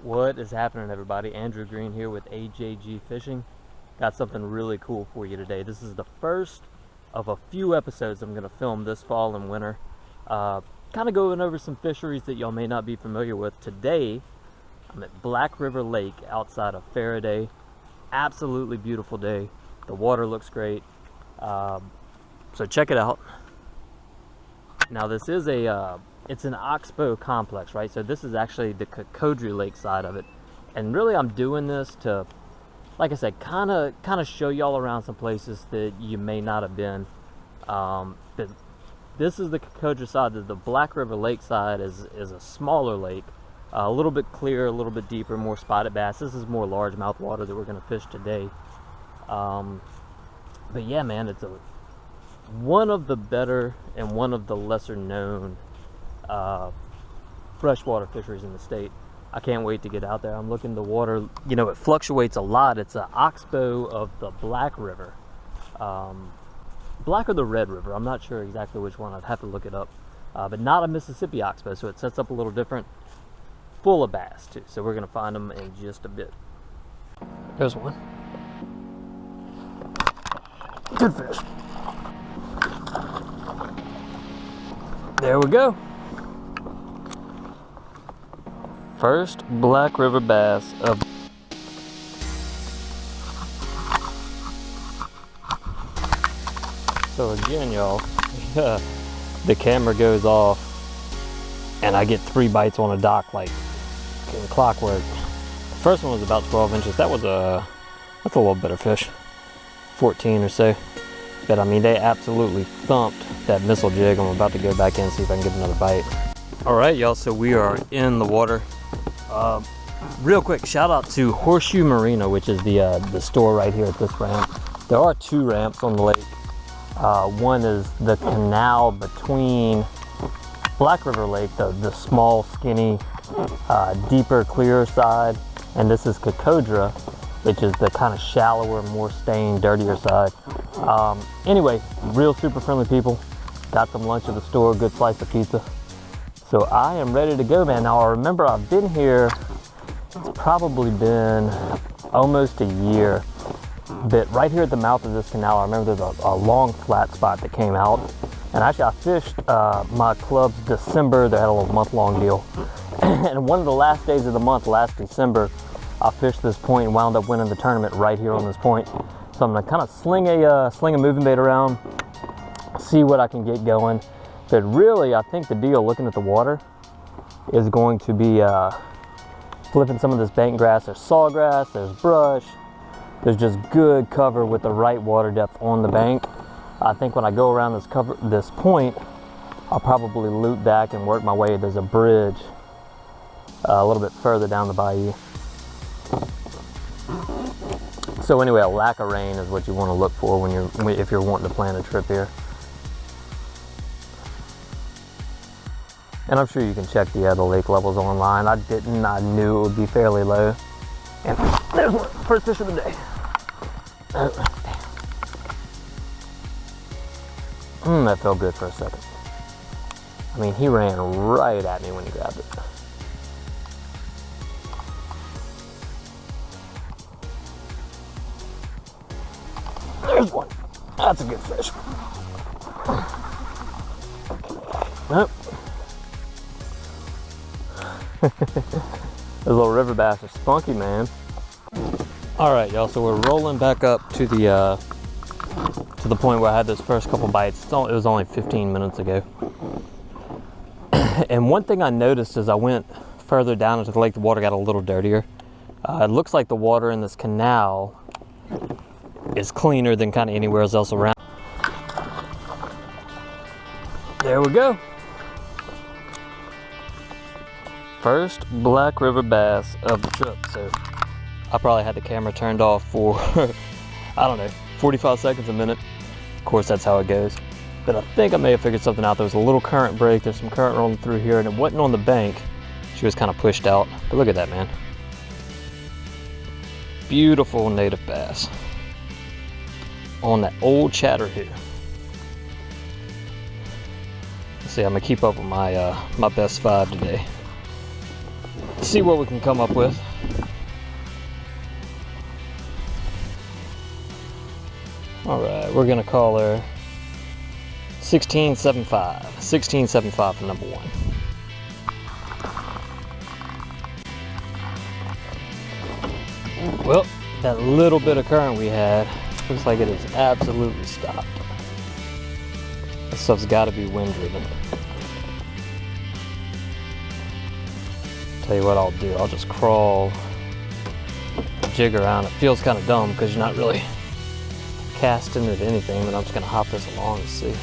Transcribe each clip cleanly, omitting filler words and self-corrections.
What is happening, everybody? Andrew Green here with AJG Fishing. Got something really cool for you today. This is the first of a few episodes I'm going to film this fall and winter. Kind of going over some fisheries that y'all may not be familiar with. Today, I'm at Black River Lake outside of Ferriday. Absolutely beautiful day. The water looks great. So check it out. Now this is it's an oxbow complex, right? So this is actually the Cocodrie Lake side of it. And really I'm doing this to, like I said, kind of show y'all around some places that you may not have been. But this is the Cocodrie side. The Black River Lake side is a smaller lake, a little bit clearer, a little bit deeper, more spotted bass. This is more largemouth water that we're going to fish today. But yeah, man, it's one of the better and one of the lesser known freshwater fisheries in the state. I can't wait to get out there. I'm looking, the water, you know, it fluctuates a lot. It's an oxbow of the Black River. Black or the Red River, I'm not sure exactly which one. I'd have to look it up. But not a Mississippi oxbow, so it sets up a little different. Full of bass too, so we're gonna find them in just a bit. There's one. Good fish. There we go. First Black River bass of So again, y'all, the camera goes off and I get 3 bites on a dock like in clockwork. The first one was about 12 inches. That's a little better fish, 14 or so. But I mean, they absolutely thumped that missile jig. I'm about to go back in and see if I can get another bite. All right, y'all, so we are in the water. Real quick, shout out to Horseshoe Marina, which is the store right here at this ramp. There are 2 ramps on the lake. One is the canal between Black River Lake, the small, skinny, deeper, clearer side, and this is Cocodrie, which is the kind of shallower, more stained, dirtier side. Anyway, real super friendly people. Got some lunch at the store, good slice of pizza. So I am ready to go, man. Now I remember I've been here, it's probably been almost a year, but right here at the mouth of this canal, I remember there's a long flat spot that came out. And actually I fished my club's December. They had a little month-long deal. And one of the last days of the month, last December, I fished this point and wound up winning the tournament right here on this point. So I'm gonna kind of sling a moving bait around, see what I can get going. But really, I think the deal, looking at the water, is going to be flipping some of this bank grass. There's sawgrass, there's brush, there's just good cover with the right water depth on the bank. I think when I go around this point, I'll probably loop back and work my way. There's a bridge a little bit further down the bayou. So anyway, a lack of rain is what you want to look for if you're wanting to plan a trip here. And I'm sure you can check the lake levels online. I didn't. I knew it would be fairly low. And there's one, first fish of the day. That felt good for a second. I mean, he ran right at me when he grabbed it. There's one. That's a good fish. Nope. Those little river bass are spunky, man. All right, y'all, so we're rolling back up to the point where I had those first couple bites. It was only 15 minutes ago. And one thing I noticed as I went further down into the lake, the water got a little dirtier. It looks like the water in this canal is cleaner than kind of anywhere else around. There we go. First Black River bass of the trip. So I probably had the camera turned off for, I don't know, 45 seconds, a minute. Of course, that's how it goes. But I think I may have figured something out. There was a little current break. There's some current rolling through here, and it wasn't on the bank. She was kind of pushed out. But look at that, man. Beautiful native bass on that old chatter here. Let's see, I'm gonna keep up with my my best 5 today. see what we can come up with. All right, we're gonna call her 1675. 1675 for number one. Well, that little bit of current we had looks like it has absolutely stopped. This stuff's got to be wind driven. Tell you what I'll do, I'll just crawl the jig around. It feels kind of dumb because you're not really casting it anything, but I'm just gonna hop this along and see.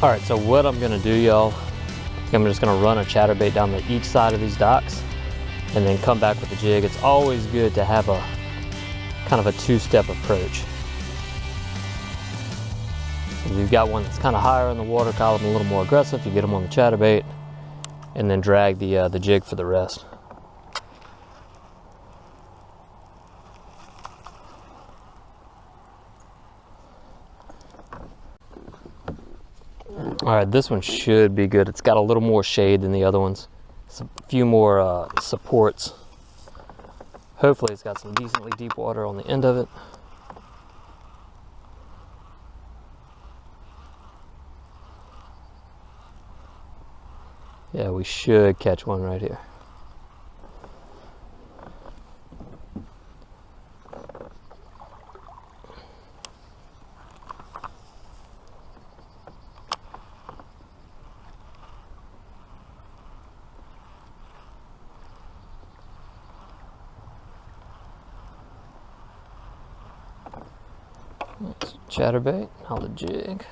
All right, so what I'm gonna do, y'all, I'm just gonna run a chatterbait down each side of these docks and then come back with the jig. It's always good to have a kind of a two-step approach. If you've got one that's kind of higher in the water column, a little more aggressive, you get them on the chatterbait and then drag the jig for the rest. All right, this one should be good. It's got a little more shade than the other ones. It's a few more supports. Hopefully it's got some decently deep water on the end of it. Yeah, we should catch one right here. That's chatterbait, now the jig.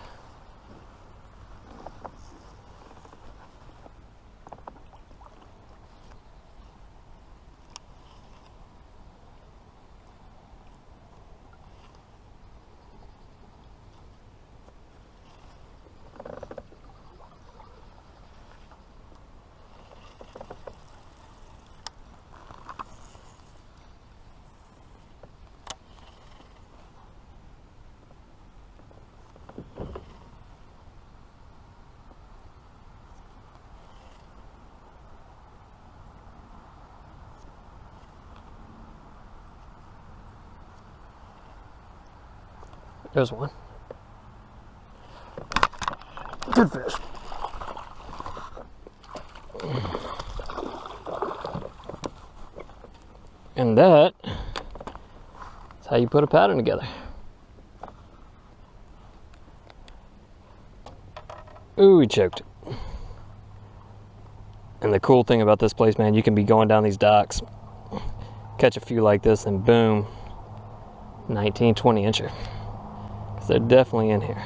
There's one. Good fish. And that's how you put a pattern together. Ooh, we choked. And the cool thing about this place, man, you can be going down these docks, catch a few like this, and boom, 19, 20 incher. They're definitely in here.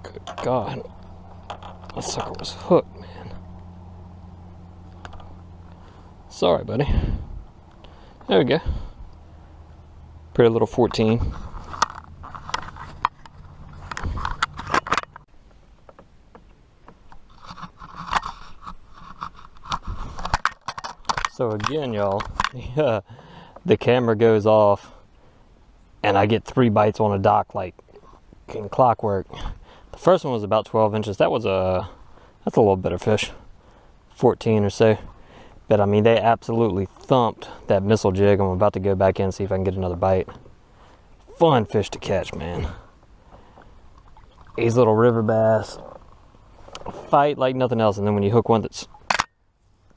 Good God. That sucker was hooked, man. Sorry, buddy. There we go. Pretty little 14. So again, y'all, the camera goes off and I get 3 bites on a dock like in clockwork. The first one was about 12 inches. That's a little better fish, 14 or so. But I mean, they absolutely thumped that missile jig. I'm about to go back in and see if I can get another bite. Fun fish to catch, man. These little river bass fight like nothing else, and then when you hook one that's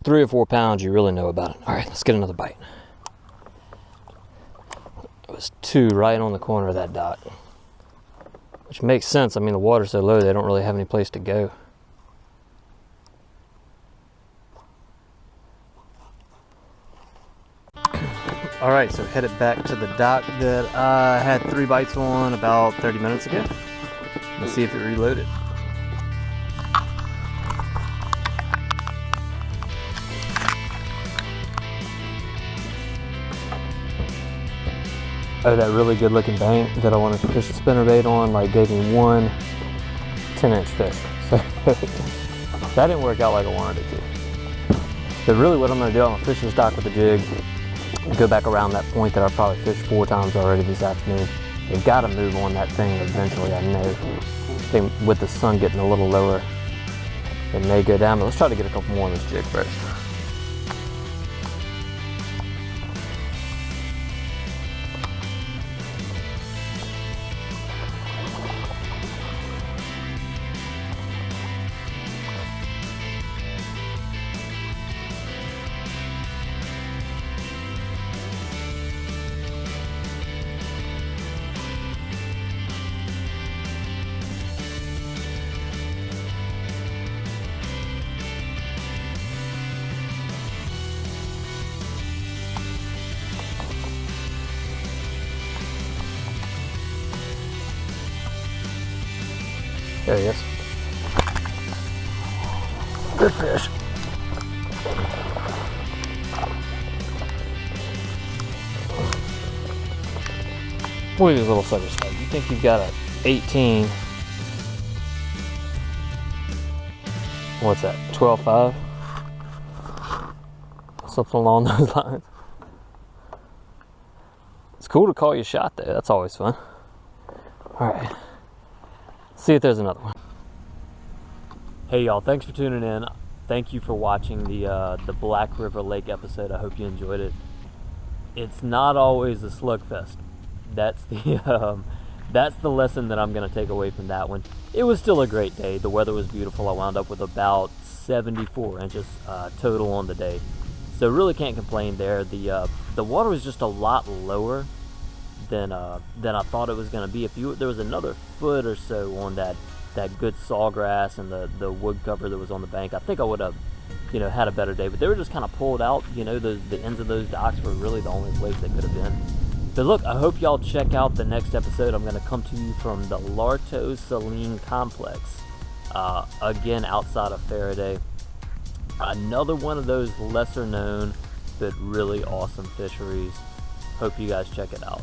3 or 4 pounds, you really know about it. All right, let's get another bite. It was 2 right on the corner of that dock, which makes sense. I mean, the water's so low, they don't really have any place to go. All right, so headed back to the dock that I had 3 bites on about 30 minutes ago. Let's see if it reloaded. Oh, that really good looking bank that I wanted to fish a spinnerbait on, like, gave me 1 10-inch fish. So that didn't work out like I wanted it to. So really what I'm gonna do, I'm gonna fish this dock with the jig, and go back around that point that I've probably fished 4 times already this afternoon. They've got to move on that thing eventually, I know. I think with the sun getting a little lower, it may go down, but let's try to get a couple more on this jig first. There he is. Good fish. What are these little suckers like? You think you've got a 18? What's that? 12.5? Something along those lines. It's cool to call you a shot though. That's always fun. All right. See if there's another one. Hey y'all, thanks for tuning in. Thank you for watching the Black River Lake episode. I hope you enjoyed it. It's not always a slugfest. That's the lesson that I'm gonna take away from that one. It was still a great day. The weather was beautiful. I wound up with about 74 inches total on the day. So really can't complain there. The water was just a lot lower than I thought it was going to be. There was another foot or so on that good sawgrass and the wood cover that was on the bank, I think I would have, had a better day. But they were just kind of pulled out. The ends of those docks were really the only place they could have been. But look, I hope y'all check out the next episode. I'm going to come to you from the Larto Saline Complex, again outside of Ferriday. Another one of those lesser known but really awesome fisheries. Hope you guys check it out.